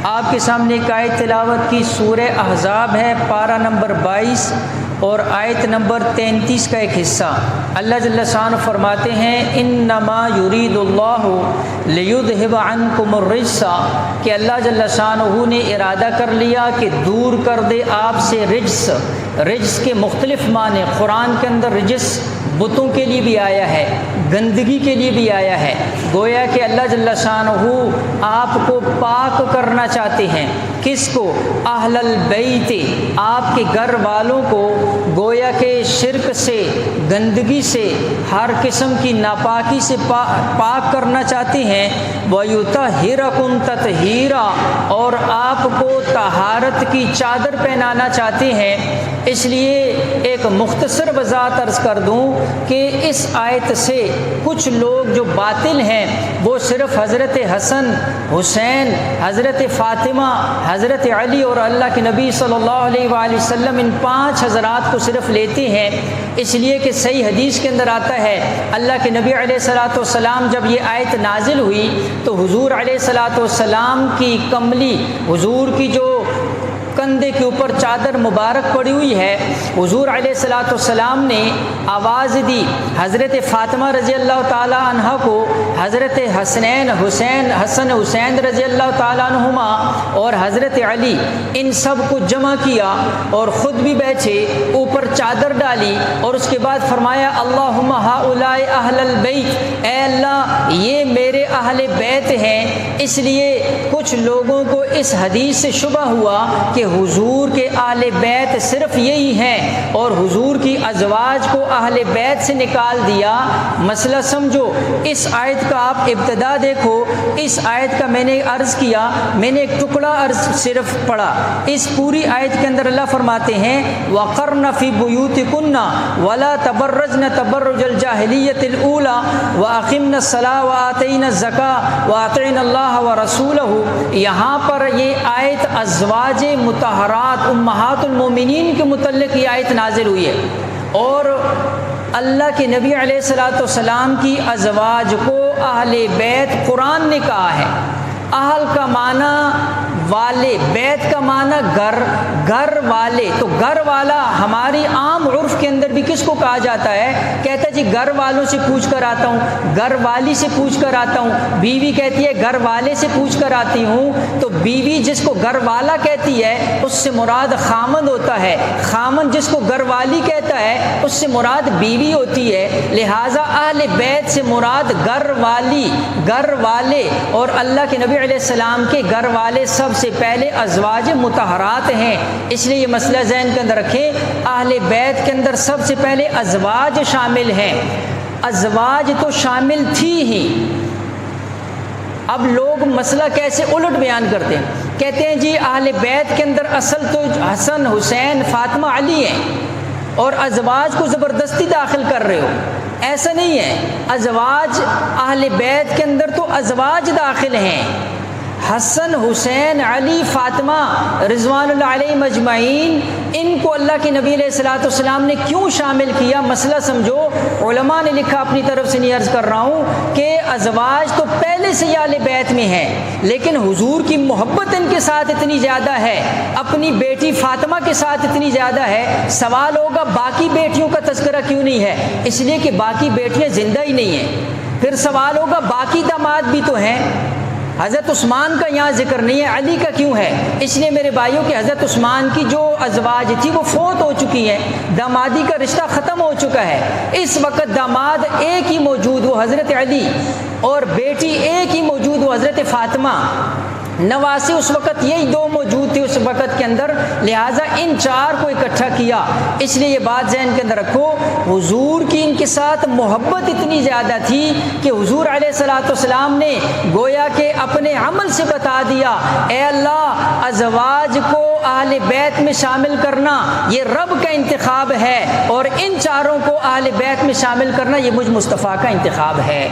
آپ کے سامنے ایک آیت تلاوت کی، سورہ احزاب ہے، پارہ نمبر 22 اور آیت نمبر 33 کا ایک حصہ۔ اللہ جل شانہ فرماتے ہیں انما یرید اللہ لیذھب عنکم الرجس، کہ اللہ جل شانہ نے ارادہ کر لیا کہ دور کر دے آپ سے رجس۔ رجس کے مختلف معنی قرآن کے اندر، رجس بتوں کے لیے بھی آیا ہے، گندگی کے لیے بھی آیا ہے۔ گویا کہ اللہ جل شانہ آپ کو پاک کرنا چاہتے ہیں۔ کس کو؟ اہل البیت، آپ کے گھر والوں کو، گویا کہ شرک سے، گندگی سے، ہر قسم کی ناپاکی سے پاک کرنا چاہتے ہیں۔ وَيُطَهِّرَكُمْ تَطْهِيرًا، اور آپ کو طہارت کی چادر پہنانا چاہتے ہیں۔ اس لیے ایک مختصر وضاحت عرض کر دوں کہ اس آیت سے کچھ لوگ جو باطل ہیں وہ صرف حضرت حسن، حسین، حضرت فاطمہ، حضرت علی اور اللہ کے نبی صلی اللہ علیہ وآلہ وسلم، ان 5 حضرات کو صرف لیتے ہیں۔ اس لیے کہ صحیح حدیث کے اندر آتا ہے، اللہ کے نبی علیہ الصلوۃ والسلام جب یہ آیت نازل ہوئی تو حضور علیہ الصلوۃ والسلام کی کملی، حضور کی جو کندھے کے اوپر چادر مبارک پڑی ہوئی ہے، حضور علیہ الصلوۃ والسلام نے آواز دی حضرت فاطمہ رضی اللہ تعالی عنہ کو، حضرت حسن حسین رضی اللہ تعالی عنہما اور حضرت علی، ان سب کو جمع کیا اور خود بھی بیٹھے، اوپر چادر ڈالی اور اس کے بعد فرمایا اللہم ہؤلاء اہل البیت، اے اللہ یہ میرے اہل بیت ہیں۔ اس لیے کچھ لوگوں کو اس حدیث سے شبہ ہوا کہ حضور کے اہل بیت صرف یہی ہیں اور حضور کی ازواج کو اہل بیت سے نکال دیا۔ مسئلہ سمجھو، اس آیت کا آپ ابتدا دیکھو، اس آیت کا میں نے عرض کیا، میں نے ایک ٹکڑا عرض صرف پڑھا۔ اس پوری آیت کے اندر اللہ فرماتے ہیں وَقَرْنَ فِي بُيُوتِكُنَّ وَلَا تَبَرَّجْنَ تَبَرُّجَ الْجَاهِلِيَّةِ الْأُولَى وَأَقِمْنَ الصَّلَاةَ وَآتَيْنَ الزَّكَاةَ وَأَطِعْنَ اللَّهَ وَرَسُولَهُ۔ یہاں پر یہ آیت ازواج مطہرات امہات المومنین کے متعلق یہ آیت نازل ہوئی ہے، اور اللہ کے نبی علیہ الصلوۃ والسلام کی ازواج کو اہل بیت قرآن نے کہا ہے۔ اہل کا معنی والے، بیت کا معنی گھر، گھر والے۔ تو گھر والا ہماری عام عرف کے اندر بھی کس کو کہا جاتا ہے؟ کہتا ہے جی گھر والوں سے پوچھ کر آتا ہوں، گھر والی سے پوچھ کر آتا ہوں۔ بیوی کہتی ہے گھر والے سے پوچھ کر آتی ہوں، تو بیوی جس کو گھر والا کہتی ہے اس سے مراد خامند ہوتا ہے، خامند جس کو گھر والی کہتا ہے اس سے مراد بیوی ہوتی ہے۔ لہٰذا اہل بیت سے مراد گھر والی، گھر والے، اور اللہ کے نبی علیہ السلام کے گھر والے سب سے پہلے ازواج مطہرات ہیں۔ اس لیے یہ مسئلہ ذہن کے اندر رکھیں، اہل بیت کے اندر سب سے پہلے ازواج شامل ہیں۔ ازواج تو شامل تھی ہی، اب لوگ مسئلہ کیسے الٹ بیان کرتے ہیں، کہتے ہیں جی اہل بیت کے اندر اصل تو حسن، حسین، فاطمہ، علی ہیں اور ازواج کو زبردستی داخل کر رہے ہو۔ ایسا نہیں ہے، ازواج اہل بیت کے اندر تو ازواج داخل ہیں۔ حسن، حسین، علی، فاطمہ رضوان اللہ علیہم اجمعین، ان کو اللہ کے نبی علیہ الصلوۃ والسلام نے کیوں شامل کیا؟ مسئلہ سمجھو۔ علماء نے لکھا، اپنی طرف سے نہیں عرض کر رہا ہوں، کہ ازواج تو پہلے سے اہل بیت میں ہیں، لیکن حضور کی محبت ان کے ساتھ اتنی زیادہ ہے، اپنی بیٹی فاطمہ کے ساتھ اتنی زیادہ ہے۔ سوال ہوگا باقی بیٹیوں کا تذکرہ کیوں نہیں ہے؟ اس لیے کہ باقی بیٹیاں زندہ ہی نہیں ہیں۔ پھر سوال ہوگا باقی داماد بھی تو ہیں، حضرت عثمان کا یہاں ذکر نہیں ہے، علی کا کیوں ہے؟ اس لیے میرے بھائیوں کہ حضرت عثمان کی جو ازواج تھی وہ فوت ہو چکی ہیں، دامادی کا رشتہ ختم ہو چکا ہے۔ اس وقت داماد ایک ہی موجود، وہ حضرت علی، اور بیٹی ایک ہی موجود، وہ حضرت فاطمہ۔ نواسی اس وقت یہی دو موجود تھے اس وقت کے اندر، لہٰذا ان چار کو اکٹھا کیا۔ اس لیے یہ بات ذہن کے اندر رکھو، حضور کی ان کے ساتھ محبت اتنی زیادہ تھی کہ حضور علیہ الصلوۃ والسلام نے گویا کہ اپنے عمل سے بتا دیا، اے اللہ ازواج کو اہل بیت میں شامل کرنا یہ رب کا انتخاب ہے، اور ان چاروں کو اہل بیت میں شامل کرنا یہ مجھ مصطفیٰ کا انتخاب ہے۔